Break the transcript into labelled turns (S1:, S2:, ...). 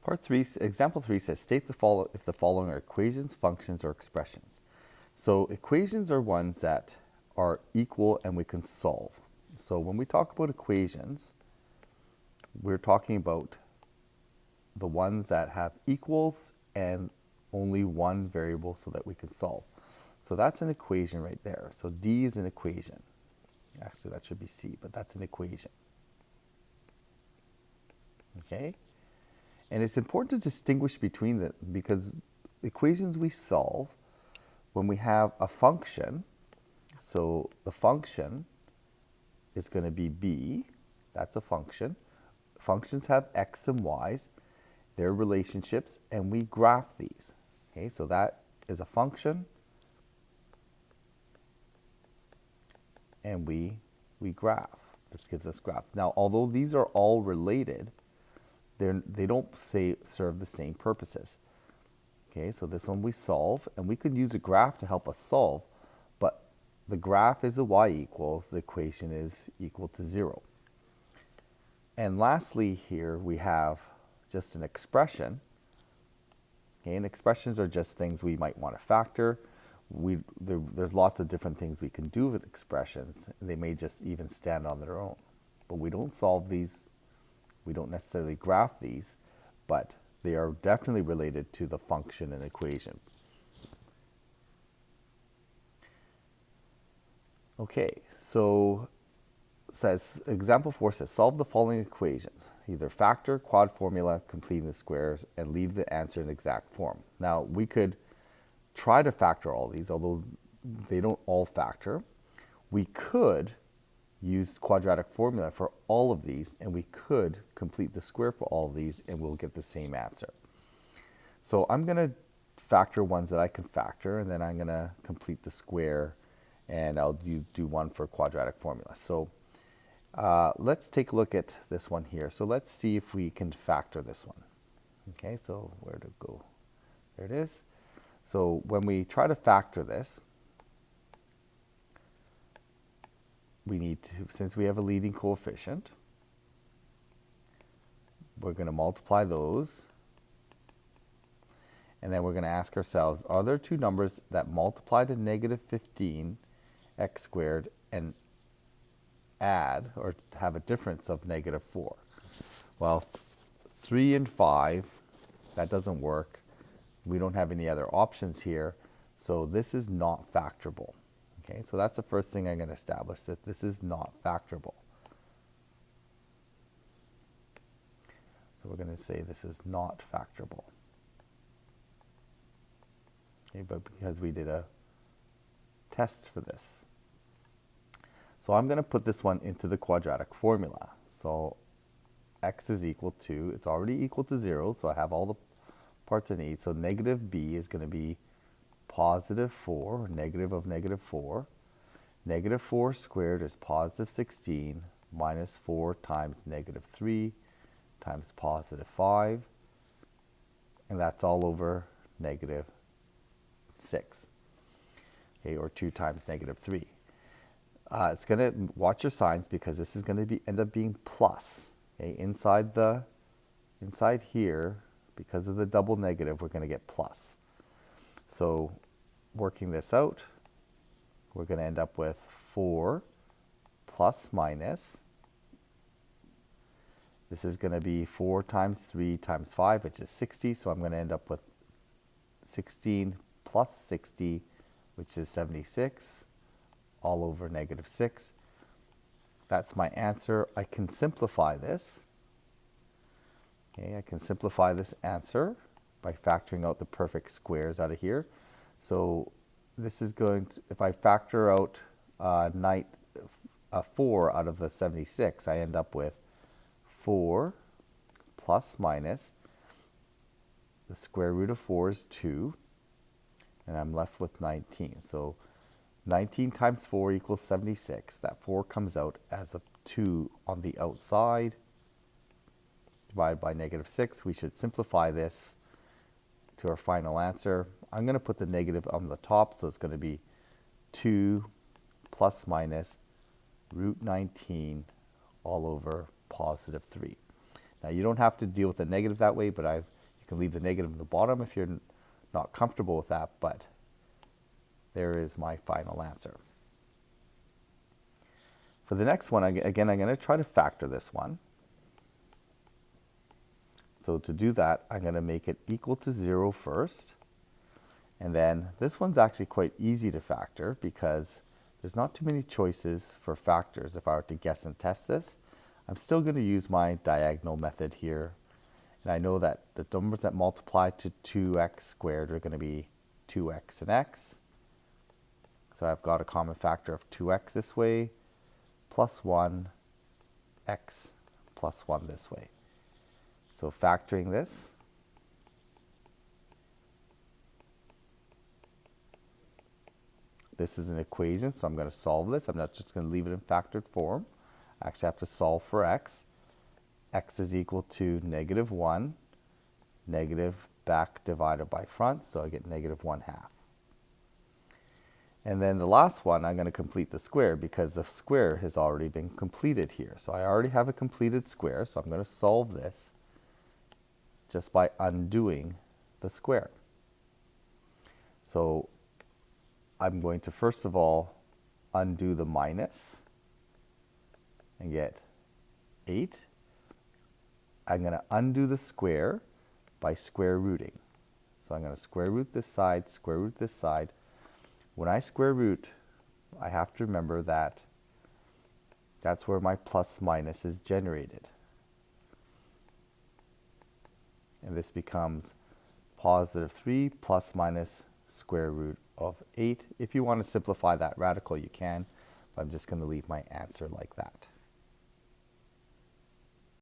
S1: Part 3, example 3 says, state if the following are equations, functions, or expressions. So equations are ones that are equal and we can solve. So when we talk about equations, we're talking about the ones that have equals and only one variable so that we can solve. So that's an equation right there. So D is an equation. Actually, that should be C, but that's an equation. Okay? And it's important to distinguish between them because equations we solve when we have a function. So the function is going to be b. That's a function. Functions have x and y's. They're relationships, and we graph these. Okay, so that is a function, and we graph. This gives us graph. Now, although these are all related, they don't serve the same purposes. Okay, so this one we solve, and we could use a graph to help us solve, but the graph is a y equals, the equation is equal to 0. And lastly here we have just an expression. Okay, and expressions are just things we might want to factor. There's lots of different things we can do with expressions. They may just even stand on their own. But we don't solve these, we don't necessarily graph these, but they are definitely related to the function and equation. Okay, so says example 4 says solve the following equations. Either factor, quad formula, completing the squares, and leave the answer in exact form. Now we could try to factor all these, although they don't all factor. We could use quadratic formula for all of these, and we could complete the square for all of these, and we'll get the same answer. So I'm going to factor ones that I can factor, and then I'm going to complete the square, and I'll do one for quadratic formula. So let's take a look at this one here. So let's see if we can factor this one. Okay, so where to go? There it is. So when we try to factor this, we need to, since we have a leading coefficient, we're going to multiply those. And then we're going to ask ourselves, are there two numbers that multiply to negative 15 x squared and add or have a difference of negative 4? Well, 3 and 5, that doesn't work. We don't have any other options here, so this is not factorable. Okay, so that's the first thing I'm going to establish, that this is not factorable. So we're going to say this is not factorable. Okay, but because we did a test for this. So I'm going to put this one into the quadratic formula. So x is equal to, it's already equal to 0, so I have all the parts I need. So negative b is going to be positive 4, or negative of negative 4. Negative 4 squared is positive 16 minus 4 times negative 3 times positive 5. And that's all over negative 6. Okay, or 2 times negative 3. It's going to, watch your signs because this is going to end up being plus. Okay, inside here, because of the double negative, we're going to get plus. So working this out, we're going to end up with 4 plus minus. This is going to be 4 times 3 times 5, which is 60. So I'm going to end up with 16 plus 60, which is 76, all over negative 6. That's my answer. I can simplify this. Okay, I can simplify this answer by factoring out the perfect squares out of here. So this is going to, if I factor out 4 out of the 76, I end up with 4 plus minus, the square root of 4 is 2, and I'm left with 19. So 19 times 4 equals 76. That 4 comes out as a 2 on the outside, divided by negative 6. We should simplify this to our final answer. I'm going to put the negative on the top, so it's going to be 2 plus minus root 19 all over positive 3. Now you don't have to deal with the negative that way, but I've You can leave the negative in the bottom if you're not comfortable with that, but there is my final answer. For the next one, again, I'm going to try to factor this one. So to do that, I'm going to make it equal to 0 first. And then this one's actually quite easy to factor because there's not too many choices for factors. If I were to guess and test this, I'm still going to use my diagonal method here. And I know that the numbers that multiply to 2x squared are going to be 2x and x. So I've got a common factor of 2x this way, plus 1, x plus 1 this way. So factoring this, this is an equation, so I'm going to solve this. I'm not just going to leave it in factored form. I actually have to solve for x. X is equal to negative 1, negative back divided by front, so I get negative 1/2. And then the last one, I'm going to complete the square because the square has already been completed here. So I already have a completed square, so I'm going to solve this just by undoing the square. So I'm going to first of all undo the minus and get 8. I'm going to undo the square by square rooting. So I'm going to square root this side, square root this side. When I square root, I have to remember that that's where my plus minus is generated. And this becomes positive 3 plus minus square root of 8. If you want to simplify that radical, you can, but I'm just going to leave my answer like that.